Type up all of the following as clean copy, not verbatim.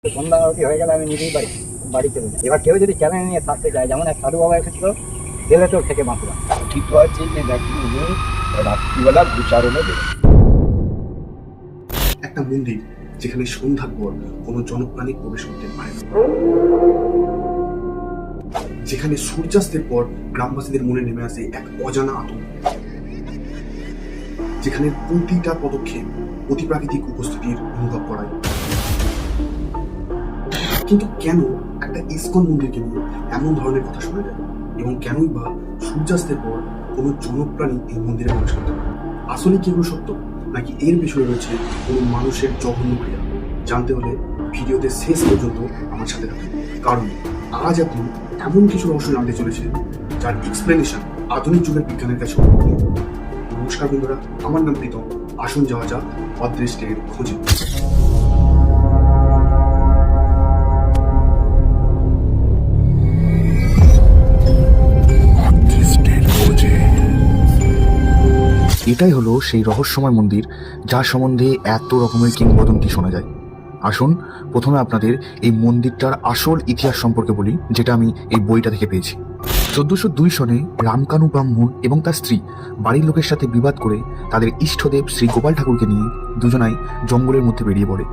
সন্ধ্যা আরতি হয়ে গেলে আমি নিজেই বাড়ি চলে যাই। এবার কেউ যদি চ্যালেঞ্জ নিয়ে থাকতে চায়, যেমন এক সাধু বাবা এসেছিল বেলেটোর থেকে বাঁকুড়া। ঠিক আছে যে নাকি উনি রাত্রিবেলা গোচারণে বেরোন। একটা মন্দির যেখানে সন্ধ্যার পর কোনো জনপ্রাণী প্রবেশ করতে পারে না, যেখানে সূর্যাস্তের পর গ্রামবাসীদের মনে নেমে আসে এক অজানা আতঙ্ক, যেখানে প্রতিটা পদক্ষেপ অতিপ্রাকৃতিক উপস্থিতির অনুভব করায়। কিন্তু কেন একটা ইসকন মন্দিরকে নিয়ে এমন ধরনের কথা শোনা যায়, এবং কেনই বা সূর্যাস্তের পর কোনো জনপ্রাণী এই মন্দিরে প্রবেশ করতে পারে? আসলে কি এগুলো সত্য, নাকি এর বিষয়ে রয়েছে কোনো মানুষের জঘন্য ক্রিয়া? জানতে হলে ভিডিওতে শেষ পর্যন্ত আমার সাথে থাকুন, কারণ আজ আপনি এমন কিছু রহস্য জানতে চলেছেন যার এক্সপ্লেনেশন আধুনিক যুগের বিজ্ঞানের কাছে নেই। নমস্কার বন্ধুরা, আমার নাম প্রীতম। আসুন যাওয়া যাক অদৃষ্টের খোঁজে। এটাই হলো সেই রহস্যময় মন্দির যার সম্বন্ধে এত রকমের কিংবদন্তি শোনা যায়। আসুন প্রথমে আপনাদের এই মন্দিরটার আসল ইতিহাস সম্পর্কে বলি, যেটা আমি এই বইটা থেকে পেয়েছি। 1402 সনে রামকানু ব্রাহ্মণ এবং তার স্ত্রী বাড়ির লোকের সাথে বিবাদ করে তাদের ইষ্টদেব শ্রী গোপাল ঠাকুরকে নিয়ে দুজনাই জঙ্গলের মধ্যে বেরিয়ে পড়ে।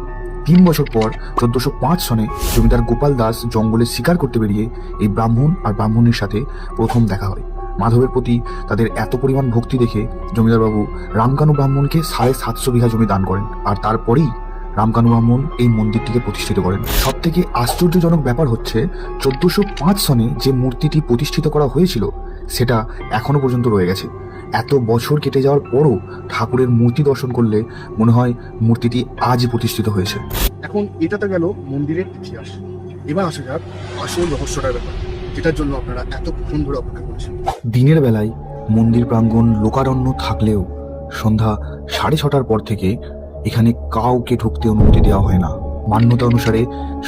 3 বছর পর 1405 সনে জমিদার গোপাল দাস জঙ্গলে শিকার করতে বেরিয়ে এই ব্রাহ্মণ আর ব্রাহ্মণীর সাথে প্রথম দেখা হয়। মাধবের প্রতি তাদের এত পরিমাণ ভক্তি দেখে জমিদারবাবু রামকানু ব্রাহ্মণকে 750 বিঘা জমি দান করেন, আর তারপরেই রামকানু ব্রাহ্মণ এই মন্দিরটিকে প্রতিষ্ঠিত করেন। সব থেকে আশ্চর্যজনক ব্যাপার হচ্ছে 1405 সনে যে মূর্তিটি প্রতিষ্ঠিত করা হয়েছিল সেটা এখনো পর্যন্ত রয়ে গেছে। এত বছর কেটে যাওয়ার পরও ঠাকুরের মূর্তি দর্শন করলে মনে হয় মূর্তিটি আজই প্রতিষ্ঠিত হয়েছে। এখন এটা তো গেল মন্দিরের ইতিহাস, এবার আসা যাক আসল রহস্যটার ব্যাপার, যেটার জন্য আপনারা এতক্ষণ ধরে অপেক্ষা করছেন। দিনের বেলায় মন্দির প্রাঙ্গণ লোকারণ্য থাকলেও সন্ধ্যা 6:30টার পর থেকে এখানে কাউকে ঢুকতে অনুমতি দেওয়া হয় না। মান্যতা অনুসারে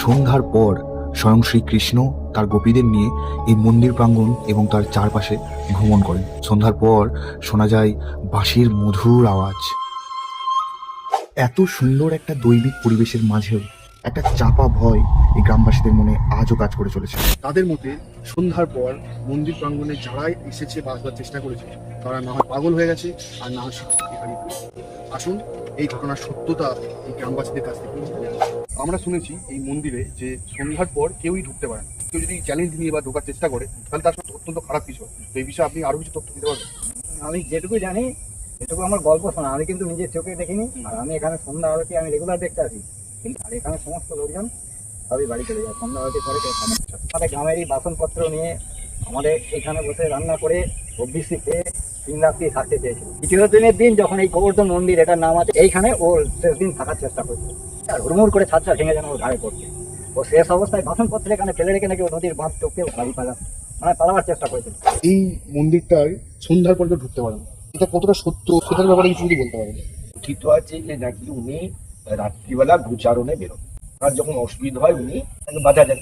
সন্ধ্যার পর স্বয়ং শ্রীকৃষ্ণ তার গোপীদের নিয়ে এই মন্দির প্রাঙ্গণ এবং তার চারপাশে ভ্রমণ করেন। সন্ধ্যার পর শোনা যায় বাঁশির মধুর আওয়াজ। এত সুন্দর একটা দৈবিক পরিবেশের মাঝেও একটা চাপা ভয় এই গ্রামবাসীদের মনে আজও কাজ করে চলেছে। তাদের মতে সন্ধ্যার পর মন্দির প্রাঙ্গণে যারাই এসেছে বা আসবার চেষ্টা করেছে তারা না হয় পাগল হয়ে গেছে, আর না হয় সত্যি হারিয়ে ফেলেছে। আসুন এই ঘটনার সত্যতা এই গ্রামবাসীদের কাছ থেকে জেনে নিই। আমরা শুনেছি এই মন্দিরে যে সন্ধ্যার পর কেউই ঢুকতে পারে না। কেউ যদি চ্যালেঞ্জ নিয়ে বা ঢোকার চেষ্টা করে তাহলে তার সাথে অত্যন্ত খারাপ কিছু হয়। তো এই বিষয়ে আপনি আরো কিছু তথ্য দিতে পারবেন? আমি যেটুকু জানি এটুকু আমার গল্প শোনা, আমি কিন্তু নিজের চোখে দেখিনি। আর আমি এখানে সন্ধ্যা আরতি আমি রেগুলার দেখতে আসি, আর এখানে সমস্ত লোকজন সবই বাড়ি চলে যায় সন্ধ্যা আরতি করে। আমাদের গ্রামেরই বাসনপত্র নিয়ে আমাদের এখানে বসে রান্না করে অভ্যিষ্টি খেয়ে 3 রাত্রি থাকতে চেয়েছিল। দ্বিতীয় দিনের দিন যখন এই গোবর্ধন মন্দির এটার নাম আছে, এইখানে ও শেষ দিন থাকার চেষ্টা করছে, আর হুড়মুড় করে ছাদটা ভেঙে যেন ওর ঘাড়ে পড়ছে। ও শেষ অবস্থায় বাসনপত্র এখানে ফেলে রেখে নাকি ও নদীর বাঁধ টপকে বাড়ি পালাবার চেষ্টা করেছিল। এই মন্দিরটায় সন্ধ্যার পর কেউ ঢুকতে পারে না, এটা কতটা সত্য সেটার ব্যাপারে কিছু যদি বলতে পারেন? ঠিক আছে যে নাকি উনি রাত্রিবেলা গোচারণে বেরোন, আর যখন অসুবিধা হয় উনি বাধা দেন।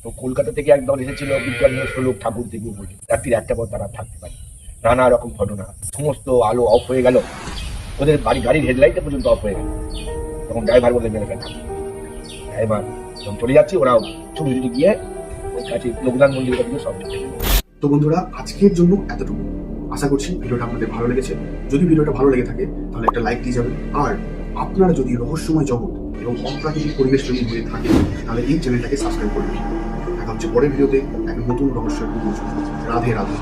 তো কলকাতা থেকে একদল এসেছিল বিজ্ঞান লোক ঠাকুর থেকে বলে রাত্রির 1টা পর তারা থাকতে পারে। নানা রকম ঘটনা, সমস্ত আলো অফ হয়ে গেল, ওদের গাড়ির হেডলাইটে পর্যন্ত অফ হয়ে গেল। তখন ড্রাইভার বলে মেরে গেল, ড্রাইভার যখন চলে যাচ্ছি ওরাও ছুটি ছুটি গিয়ে ওই কাছে লোকনাথ মন্দিরের কাছে সব দেখে। তো বন্ধুরা, আজকের জন্য এতটুকু। আশা করছি ভিডিওটা আপনাদের ভালো লেগেছে। যদি ভিডিওটা ভালো লেগে থাকে তাহলে একটা লাইক দিয়ে যাবেন, আর আপনারা যদি রহস্যময় জগৎ এবং অপ্রাকৃতিক পরিবেশ প্রেমী হয়ে থাকেন তাহলে এই চ্যানেলটাকে সাবস্ক্রাইব করবেন। দেখা হচ্ছে পরের ভিডিওতে এক নতুন রহস্যের। রাধে রাধে।